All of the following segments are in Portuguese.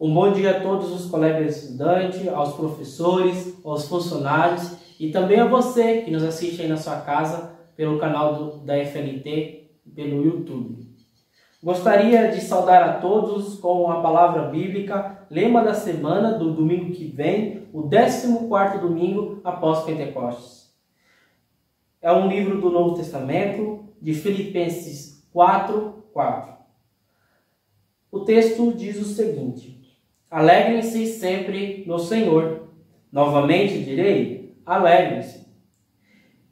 Um bom dia a todos os colegas estudantes, aos professores, aos funcionários e também a você que nos assiste aí na sua casa pelo canal da FLT e pelo YouTube. Gostaria de saudar a todos com a palavra bíblica, lema da semana do domingo que vem, o 14º domingo após Pentecostes. É um livro do Novo Testamento, de Filipenses 4:4. O texto diz o seguinte: alegrem-se sempre no Senhor. Novamente direi, alegrem-se.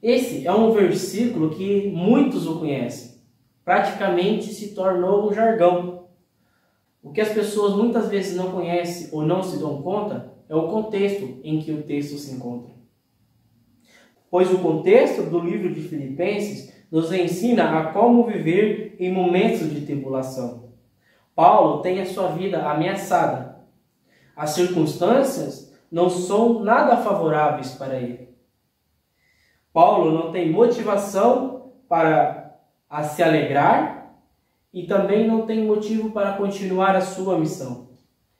Esse é um versículo que muitos o conhecem. Praticamente se tornou um jargão. O que as pessoas muitas vezes não conhecem ou não se dão conta é o contexto em que o texto se encontra. Pois o contexto do livro de Filipenses nos ensina a como viver em momentos de tribulação. Paulo tem a sua vida ameaçada. As circunstâncias não são nada favoráveis para ele. Paulo não tem motivação para se alegrar e também não tem motivo para continuar a sua missão.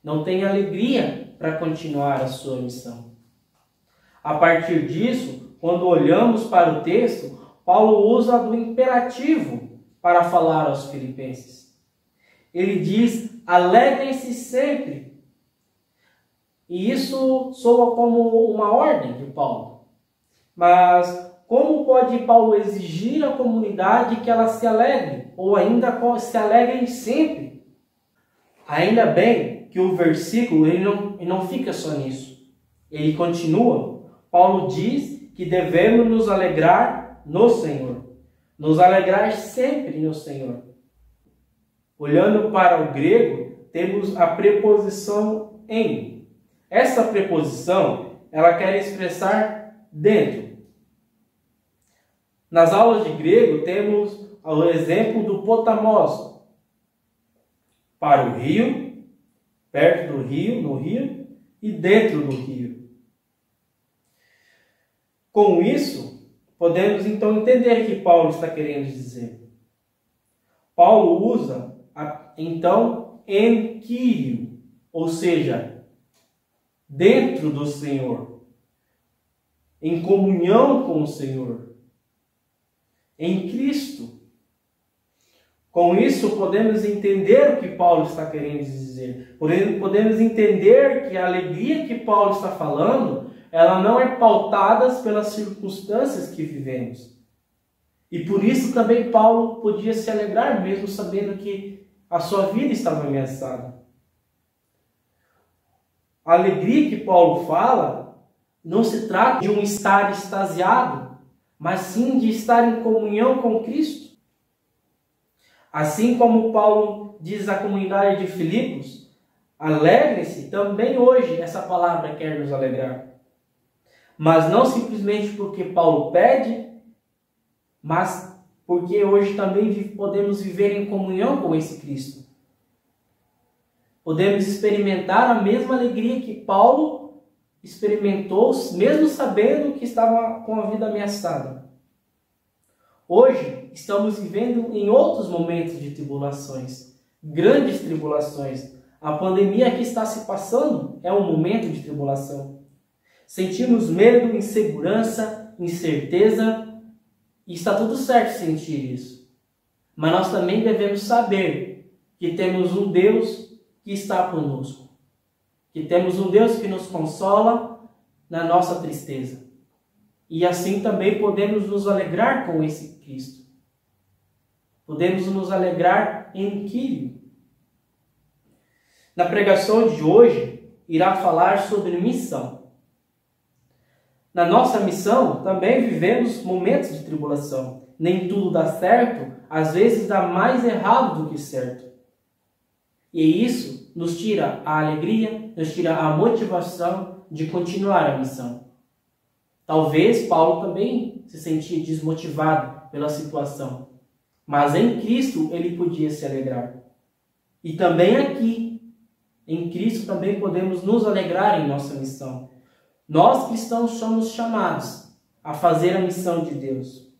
Não tem alegria para continuar a sua missão. A partir disso, quando olhamos para o texto, Paulo usa do imperativo para falar aos filipenses. Ele diz, alegrem-se sempre. E isso soa como uma ordem de Paulo. Mas como pode Paulo exigir à comunidade que ela se alegre? Ou ainda se alegrem sempre? Ainda bem que o versículo ele não fica só nisso. Ele continua. Paulo diz que devemos nos alegrar no Senhor. Nos alegrar sempre no Senhor. Olhando para o grego, temos a preposição em. Essa preposição, ela quer expressar dentro. Nas aulas de grego, temos o exemplo do potamos. Para o rio, perto do rio, no rio, e dentro do rio. Com isso, podemos então entender o que Paulo está querendo dizer. Paulo usa então em Kyrio, ou seja, dentro do Senhor, em comunhão com o Senhor, em Cristo. Com isso podemos entender o que Paulo está querendo dizer. Podemos entender que a alegria que Paulo está falando, ela não é pautada pelas circunstâncias que vivemos. E por isso também Paulo podia se alegrar, mesmo sabendo que a sua vida estava ameaçada. A alegria que Paulo fala não se trata de um estar extasiado, mas sim de estar em comunhão com Cristo. Assim como Paulo diz à comunidade de Filipos, alegrem-se, também hoje essa palavra quer nos alegrar. Mas não simplesmente porque Paulo pede, mas porque hoje também podemos viver em comunhão com esse Cristo. Podemos experimentar a mesma alegria que Paulo experimentou, mesmo sabendo que estava com a vida ameaçada. Hoje, estamos vivendo em outros momentos de tribulações, grandes tribulações. A pandemia que está se passando é um momento de tribulação. Sentimos medo, insegurança, incerteza, e está tudo certo sentir isso. Mas nós também devemos saber que temos um Deus que está conosco. Que temos um Deus que nos consola na nossa tristeza. E assim também podemos nos alegrar com esse Cristo. Podemos nos alegrar em Kyrio. Na pregação de hoje, irá falar sobre missão. Na nossa missão, também vivemos momentos de tribulação. Nem tudo dá certo, às vezes dá mais errado do que certo. E isso nos tira a alegria, nos tira a motivação de continuar a missão. Talvez Paulo também se sentia desmotivado pela situação. Mas em Cristo ele podia se alegrar. E também aqui, em Cristo também podemos nos alegrar em nossa missão. Nós cristãos somos chamados a fazer a missão de Deus.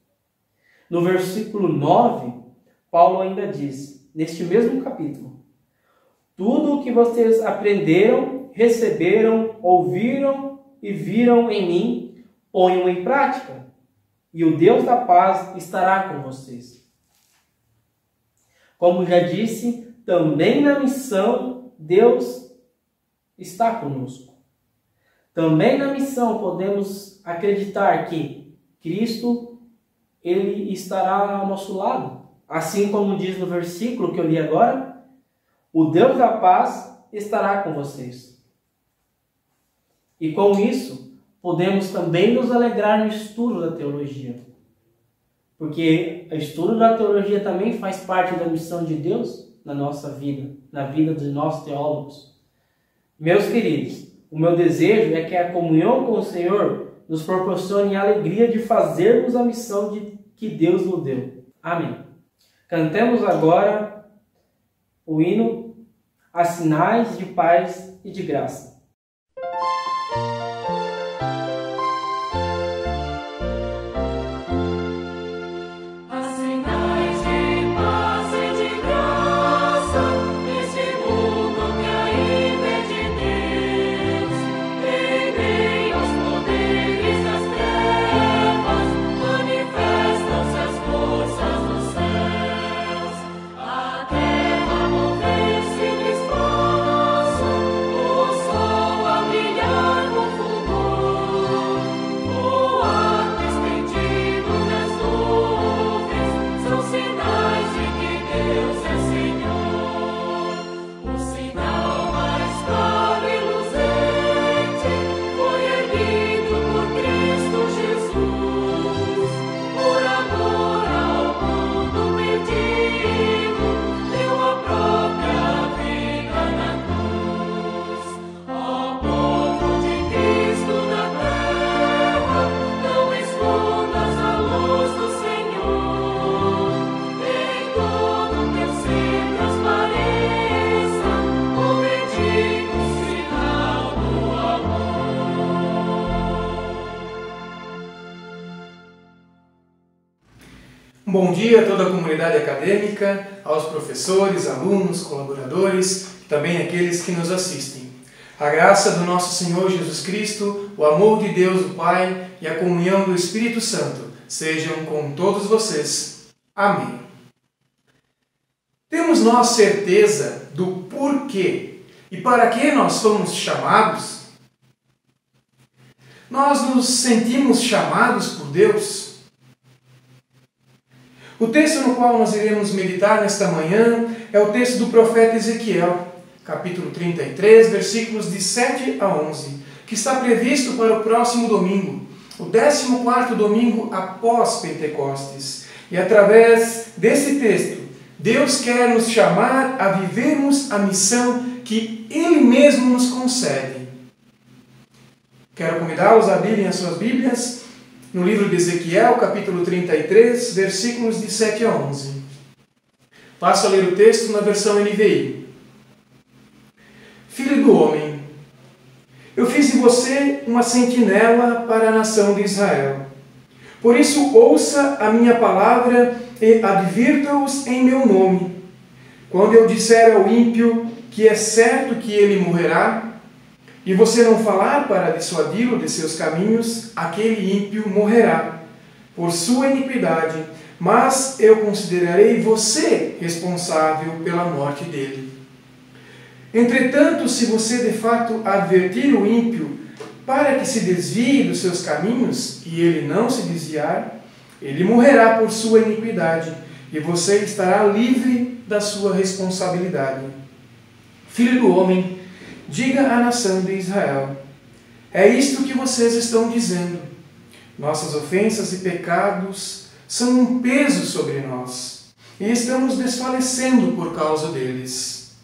No versículo 9, Paulo ainda diz, neste mesmo capítulo, Tudo o que vocês aprenderam, receberam, ouviram e viram em mim, ponham em prática, e o Deus da paz estará com vocês. Como já disse, também na missão Deus está conosco. Também na missão podemos acreditar que Cristo, Ele estará ao nosso lado. Assim como diz no versículo que eu li agora, o Deus da paz estará com vocês. E com isso, podemos também nos alegrar no estudo da teologia. Porque o estudo da teologia também faz parte da missão de Deus na nossa vida, na vida dos nossos teólogos. Meus queridos, o meu desejo é que a comunhão com o Senhor nos proporcione a alegria de fazermos a missão que Deus nos deu. Amém. Cantemos agora o hino a sinais de paz e de graça. Bom dia a toda a comunidade acadêmica, aos professores, alunos, colaboradores e também aqueles que nos assistem. A graça do nosso Senhor Jesus Cristo, o amor de Deus o Pai e a comunhão do Espírito Santo sejam com todos vocês. Amém. Temos nós certeza do porquê e para que nós fomos chamados? Nós nos sentimos chamados por Deus? O texto no qual nós iremos meditar nesta manhã é o texto do profeta Ezequiel, capítulo 33, versículos de 7 a 11, que está previsto para o próximo domingo, o 14º domingo após Pentecostes. E através desse texto, Deus quer nos chamar a vivermos a missão que Ele mesmo nos concede. Quero convidá-los a abrirem as suas Bíblias no livro de Ezequiel, capítulo 33, versículos de 7 a 11. Passo a ler o texto na versão NVI. Filho do homem, eu fiz de você uma sentinela para a nação de Israel. Por isso, ouça a minha palavra e advirta-os em meu nome. Quando eu disser ao ímpio que é certo que ele morrerá, e você não falar para dissuadi-lo de seus caminhos, aquele ímpio morrerá por sua iniquidade, mas eu considerarei você responsável pela morte dele. Entretanto, se você de fato advertir o ímpio para que se desvie dos seus caminhos, e ele não se desviar, ele morrerá por sua iniquidade, e você estará livre da sua responsabilidade. Filho do homem, diga à nação de Israel: é isto que vocês estão dizendo. Nossas ofensas e pecados são um peso sobre nós, e estamos desfalecendo por causa deles.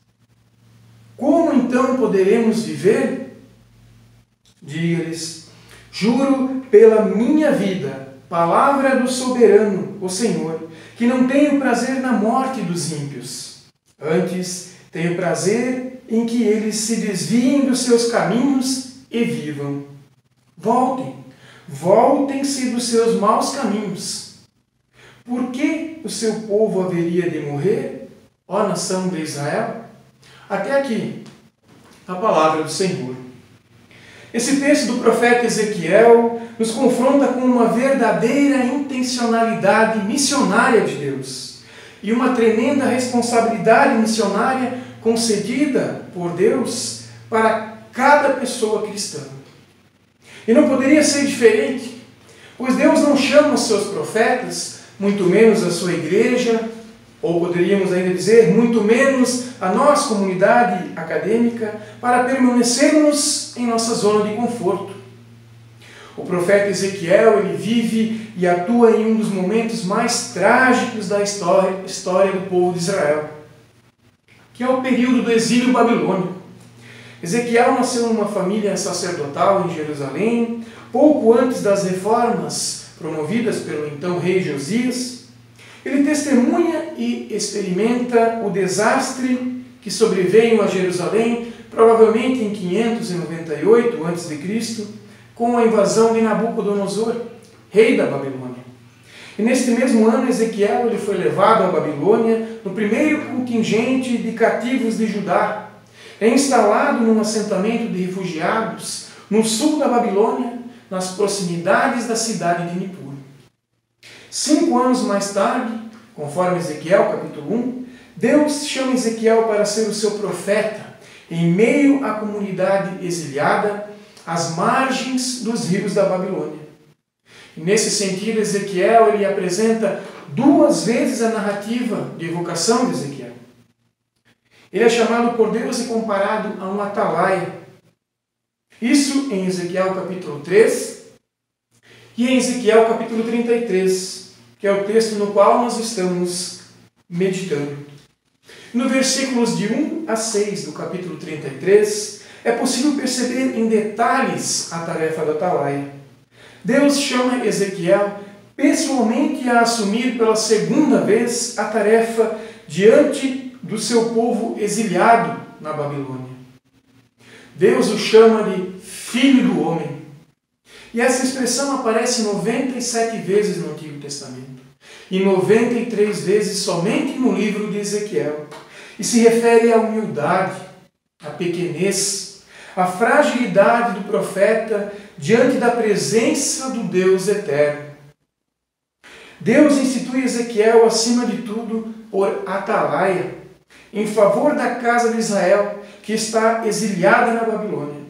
Como então poderemos viver? Diga-lhes: juro pela minha vida, palavra do soberano, o Senhor, que não tenho prazer na morte dos ímpios. Antes, tenho prazer em que eles se desviem dos seus caminhos e vivam. Voltem-se dos seus maus caminhos. Por que o seu povo haveria de morrer, ó nação de Israel? Até aqui, a palavra do Senhor. Esse texto do profeta Ezequiel nos confronta com uma verdadeira intencionalidade missionária de Deus e uma tremenda responsabilidade missionária concedida por Deus para cada pessoa cristã. E não poderia ser diferente, pois Deus não chama os seus profetas, muito menos a sua igreja, ou poderíamos ainda dizer, muito menos a nós, comunidade acadêmica, para permanecermos em nossa zona de conforto. O profeta Ezequiel, ele vive e atua em um dos momentos mais trágicos da história do povo de Israel, que é o período do exílio babilônico. Ezequiel nasceu numa família sacerdotal em Jerusalém, pouco antes das reformas promovidas pelo então rei Josias. Ele testemunha e experimenta o desastre que sobreveio a Jerusalém, provavelmente em 598 a.C., com a invasão de Nabucodonosor, rei da Babilônia. E neste mesmo ano, Ezequiel ele foi levado à Babilônia no primeiro contingente de cativos de Judá. É instalado num assentamento de refugiados no sul da Babilônia, nas proximidades da cidade de Nippur. 5 anos mais tarde, conforme Ezequiel capítulo 1, Deus chama Ezequiel para ser o seu profeta em meio à comunidade exiliada, às margens dos rios da Babilônia. E nesse sentido, Ezequiel ele apresenta 2 vezes a narrativa de evocação de Ezequiel. Ele é chamado por Deus e comparado a um atalaia. Isso em Ezequiel capítulo 3 e em Ezequiel capítulo 33, que é o texto no qual nós estamos meditando. No versículos de 1 a 6 do capítulo 33, é possível perceber em detalhes a tarefa do atalaia. Deus chama Ezequiel pessoalmente a assumir pela segunda vez a tarefa diante do seu povo exiliado na Babilônia. Deus o chama de Filho do Homem. E essa expressão aparece 97 vezes no Antigo Testamento e 93 vezes somente no livro de Ezequiel. E se refere à humildade, à pequenez, à fragilidade do profeta diante da presença do Deus eterno. Deus institui Ezequiel, acima de tudo, por atalaia, em favor da casa de Israel, que está exiliada na Babilônia.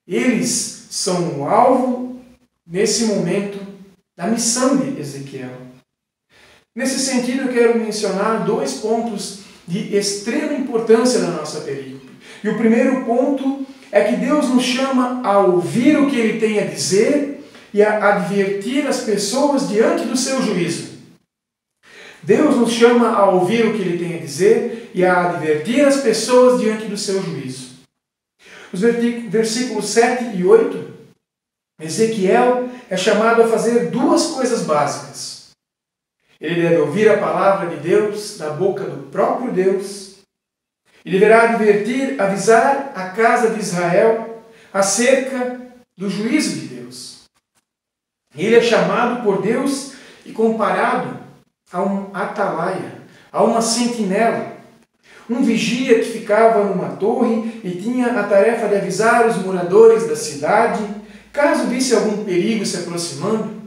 Eles são o alvo, nesse momento, da missão de Ezequiel. Nesse sentido, eu quero mencionar 2 pontos de extrema importância na nossa perícope. E o primeiro ponto é que Deus nos chama a ouvir o que Ele tem a dizer e a advertir as pessoas diante do seu juízo. Deus nos chama a ouvir o que Ele tem a dizer e a advertir as pessoas diante do seu juízo. Os versículos 7 e 8, Ezequiel é chamado a fazer 2 coisas básicas. Ele deve ouvir a palavra de Deus da boca do próprio Deus. E deverá advertir, avisar a casa de Israel acerca do juízo de Deus. Ele é chamado por Deus e comparado a um atalaia, a uma sentinela, um vigia que ficava numa torre e tinha a tarefa de avisar os moradores da cidade, caso visse algum perigo se aproximando,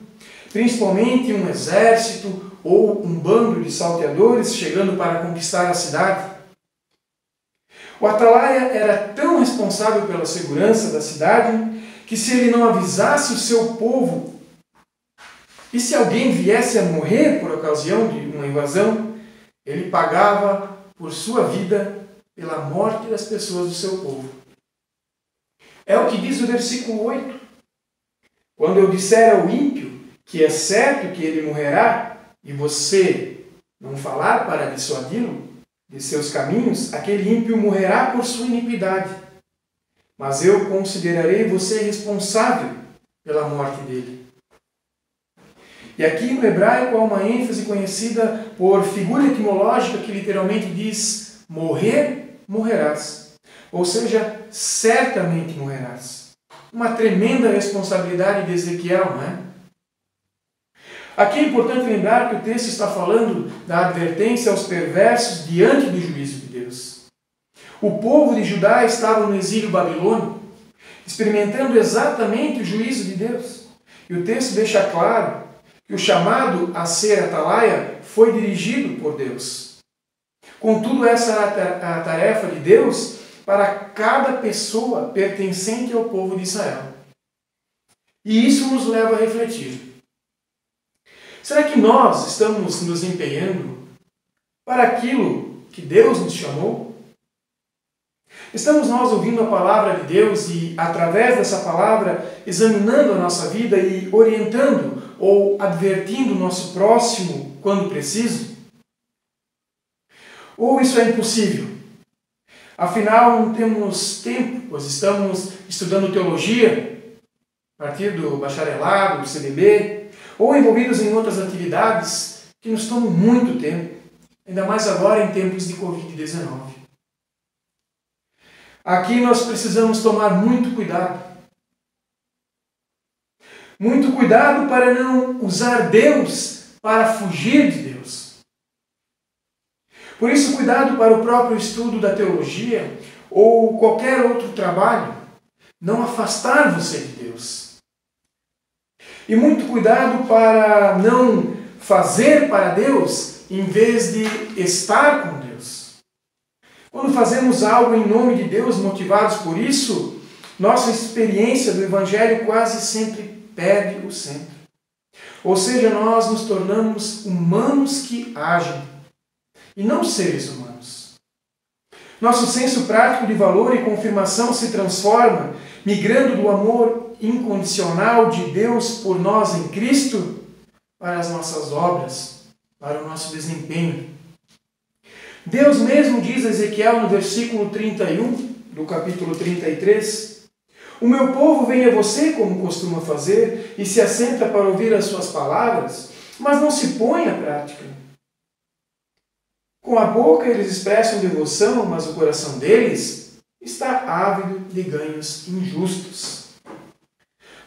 principalmente um exército ou um bando de salteadores chegando para conquistar a cidade. O atalaia era tão responsável pela segurança da cidade que, se ele não avisasse o seu povo e se alguém viesse a morrer por ocasião de uma invasão, ele pagava por sua vida pela morte das pessoas do seu povo. É o que diz o versículo 8. Quando eu disser ao ímpio que é certo que ele morrerá, e você não falar para dissuadi-lo de seus caminhos, aquele ímpio morrerá por sua iniquidade. Mas eu considerarei você responsável pela morte dele. E aqui no hebraico há uma ênfase conhecida por figura etimológica que literalmente diz: morrer, morrerás. Ou seja, certamente morrerás. Uma tremenda responsabilidade de Ezequiel, não é? Aqui é importante lembrar que o texto está falando da advertência aos perversos diante do juízo de Deus. O povo de Judá estava no exílio babilônico, experimentando exatamente o juízo de Deus. E o texto deixa claro que o chamado a ser atalaia foi dirigido por Deus. Contudo, essa era a tarefa de Deus para cada pessoa pertencente ao povo de Israel. E isso nos leva a refletir. Será que nós estamos nos empenhando para aquilo que Deus nos chamou? Estamos nós ouvindo a palavra de Deus e, através dessa palavra, examinando a nossa vida e orientando ou advertindo o nosso próximo quando preciso? Ou isso é impossível? Afinal, não temos tempo, pois estamos estudando teologia, a partir do bacharelado, do CDB, ou envolvidos em outras atividades que nos tomam muito tempo, ainda mais agora em tempos de Covid-19. Aqui nós precisamos tomar muito cuidado. Muito cuidado para não usar Deus para fugir de Deus. Por isso, cuidado para o próprio estudo da teologia ou qualquer outro trabalho não afastar você de Deus. E muito cuidado para não fazer para Deus em vez de estar com Deus. Quando fazemos algo em nome de Deus, motivados por isso, nossa experiência do Evangelho quase sempre perde o centro. Ou seja, nós nos tornamos humanos que agem, e não seres humanos. Nosso senso prático de valor e confirmação se transforma, migrando do amor incondicional de Deus por nós em Cristo para as nossas obras, para o nosso desempenho. Deus mesmo diz a Ezequiel no versículo 31 do capítulo 33, o meu povo vem a você como costuma fazer e se assenta para ouvir as suas palavras, mas não se põe à prática. Com a boca eles expressam devoção, mas o coração deles está ávido de ganhos injustos.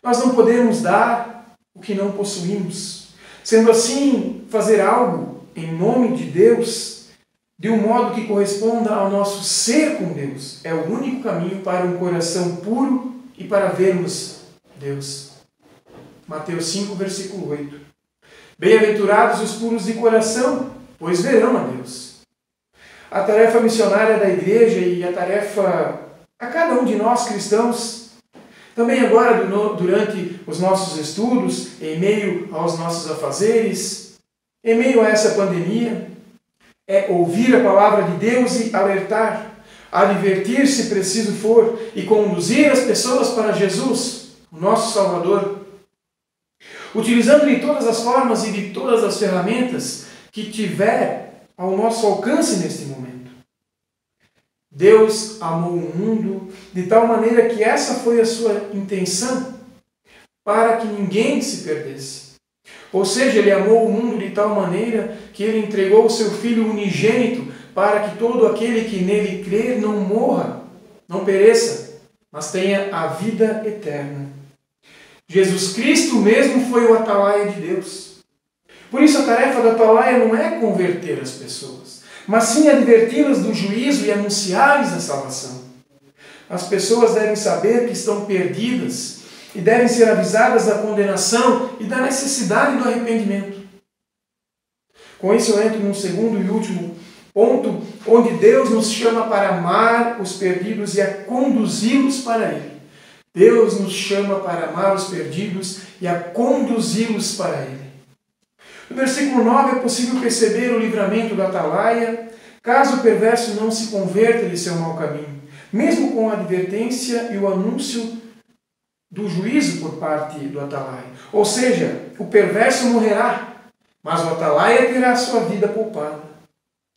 Nós não podemos dar o que não possuímos. Sendo assim, fazer algo em nome de Deus, de um modo que corresponda ao nosso ser com Deus, é o único caminho para um coração puro e para vermos Deus. Mateus 5, versículo 8. Bem-aventurados os puros de coração, pois verão a Deus. A tarefa missionária da igreja e a tarefa a cada um de nós cristãos, também agora durante os nossos estudos, em meio aos nossos afazeres, em meio a essa pandemia, é ouvir a palavra de Deus e alertar, advertir se preciso for e conduzir as pessoas para Jesus, o nosso Salvador, utilizando de todas as formas e de todas as ferramentas que tiver ao nosso alcance neste momento. Deus amou o mundo de tal maneira que essa foi a sua intenção, para que ninguém se perdesse. Ou seja, Ele amou o mundo de tal maneira que Ele entregou o seu Filho unigênito para que todo aquele que nele crer não morra, não pereça, mas tenha a vida eterna. Jesus Cristo mesmo foi o atalaia de Deus. Por isso a tarefa da atalaia não é converter as pessoas, mas sim adverti-las do juízo e anunciar-lhes a salvação. As pessoas devem saber que estão perdidas e devem ser avisadas da condenação e da necessidade do arrependimento. Com isso eu entro num segundo e último ponto, onde Deus nos chama para amar os perdidos e a conduzi-los para Ele. Deus nos chama para amar os perdidos e a conduzi-los para Ele. No versículo 9 é possível perceber o livramento da atalaia, caso o perverso não se converta de seu mau caminho, mesmo com a advertência e o anúncio do juízo por parte do atalaia. Ou seja, o perverso morrerá, mas o atalaia terá a sua vida poupada,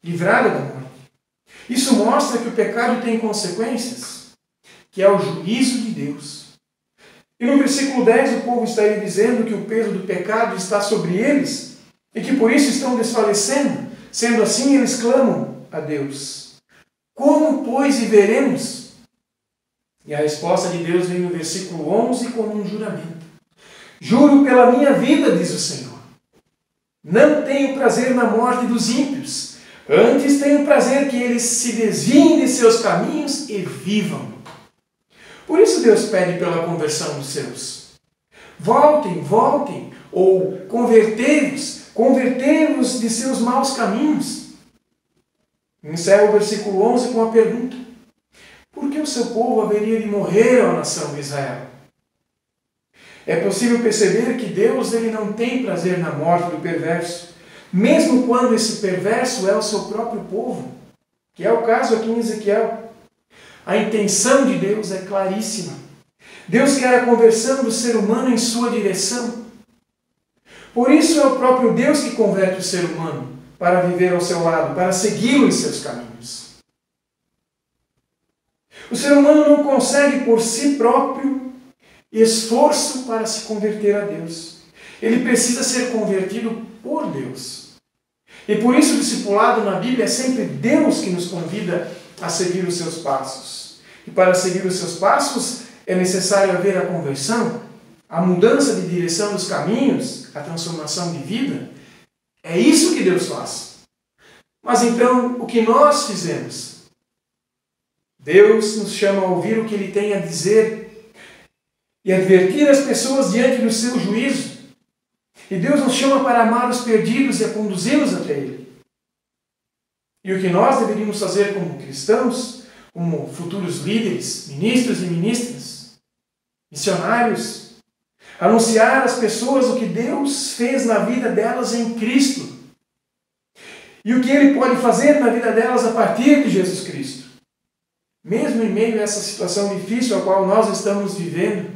livrada da morte. Isso mostra que o pecado tem consequências, que é o juízo de Deus. E no versículo 10 o povo está aí dizendo que o peso do pecado está sobre eles e que por isso estão desfalecendo. Sendo assim, eles clamam a Deus. Como, pois, viveremos? E a resposta de Deus vem no versículo 11 como um juramento. Juro pela minha vida, diz o Senhor. Não tenho prazer na morte dos ímpios, Antes tenho prazer que eles se desviem de seus caminhos e vivam. Por isso Deus pede pela conversão dos seus. Voltem, voltem, ou convertei-vos de seus maus caminhos. Encerra o versículo 11 com a pergunta: por que o seu povo haveria de morrer, ó nação de Israel? É possível perceber que Deus ele não tem prazer na morte do perverso, mesmo quando esse perverso é o seu próprio povo, que é o caso aqui em Ezequiel. A intenção de Deus é claríssima. Deus quer a conversão do ser humano em sua direção. Por isso é o próprio Deus que converte o ser humano para viver ao seu lado, para segui-lo em seus caminhos. O ser humano não consegue por si próprio esforço para se converter a Deus. Ele precisa ser convertido por Deus. E por isso o discipulado na Bíblia é sempre Deus que nos convida a seguir os seus passos. E para seguir os seus passos é necessário haver a conversão, a mudança de direção dos caminhos, a transformação de vida. É isso que Deus faz. Mas então, o que nós fizemos? Deus nos chama a ouvir o que Ele tem a dizer e advertir as pessoas diante do seu juízo. E Deus nos chama para amar os perdidos e a conduzi-los até Ele. E o que nós deveríamos fazer como cristãos, como futuros líderes, ministros e ministras, missionários, anunciar às pessoas o que Deus fez na vida delas em Cristo e o que Ele pode fazer na vida delas a partir de Jesus Cristo. Mesmo em meio a essa situação difícil a qual nós estamos vivendo,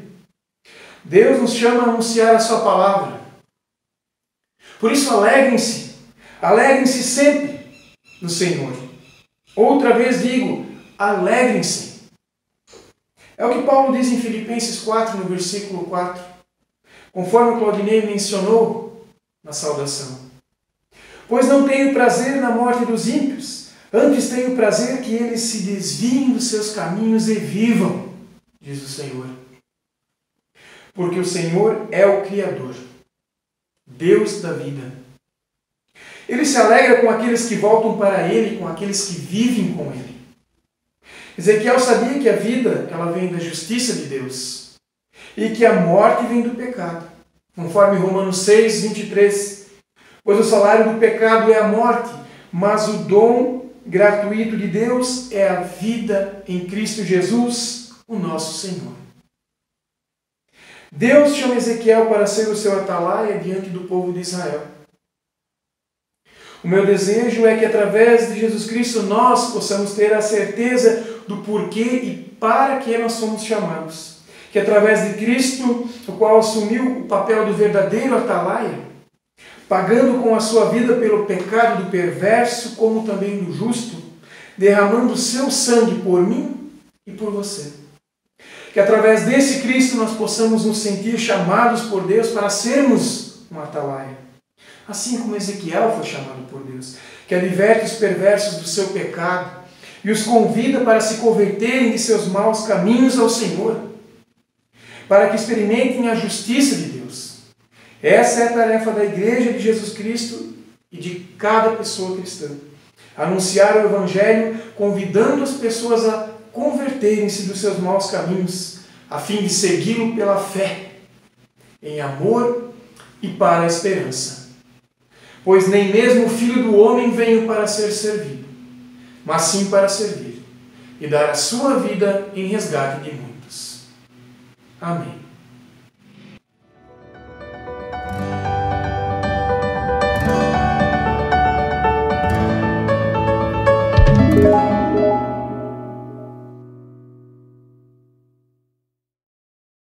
Deus nos chama a anunciar a sua palavra. Por isso alegrem-se, alegrem-se sempre no Senhor. Outra vez digo, alegrem-se. É o que Paulo diz em Filipenses 4, no versículo 4, conforme o Claudinei mencionou na saudação. Pois não tenho prazer na morte dos ímpios, antes tenho prazer que eles se desviem dos seus caminhos e vivam, diz o Senhor. Porque o Senhor é o Criador, Deus da vida. Ele se alegra com aqueles que voltam para Ele, com aqueles que vivem com Ele. Ezequiel sabia que a vida ela vem da justiça de Deus e que a morte vem do pecado. Conforme Romanos 6, 23. Pois o salário do pecado é a morte, mas o dom gratuito de Deus é a vida em Cristo Jesus, o nosso Senhor. Deus chama Ezequiel para ser o seu atalaia diante do povo de Israel. O meu desejo é que através de Jesus Cristo nós possamos ter a certeza do porquê e para que nós somos chamados. Que através de Cristo, o qual assumiu o papel do verdadeiro atalaia, pagando com a sua vida pelo pecado do perverso, como também do justo, derramando o seu sangue por mim e por você. Que através desse Cristo nós possamos nos sentir chamados por Deus para sermos um atalaia. Assim como Ezequiel foi chamado por Deus, que adverte os perversos do seu pecado e os convida para se converterem de seus maus caminhos ao Senhor, para que experimentem a justiça de Deus. Essa é a tarefa da Igreja de Jesus Cristo e de cada pessoa cristã. Anunciar o Evangelho, convidando as pessoas a converterem-se dos seus maus caminhos, a fim de segui-lo pela fé, em amor e para a esperança. Pois nem mesmo o Filho do Homem veio para ser servido, mas sim para servir e dar a sua vida em resgate de muitos. Amém.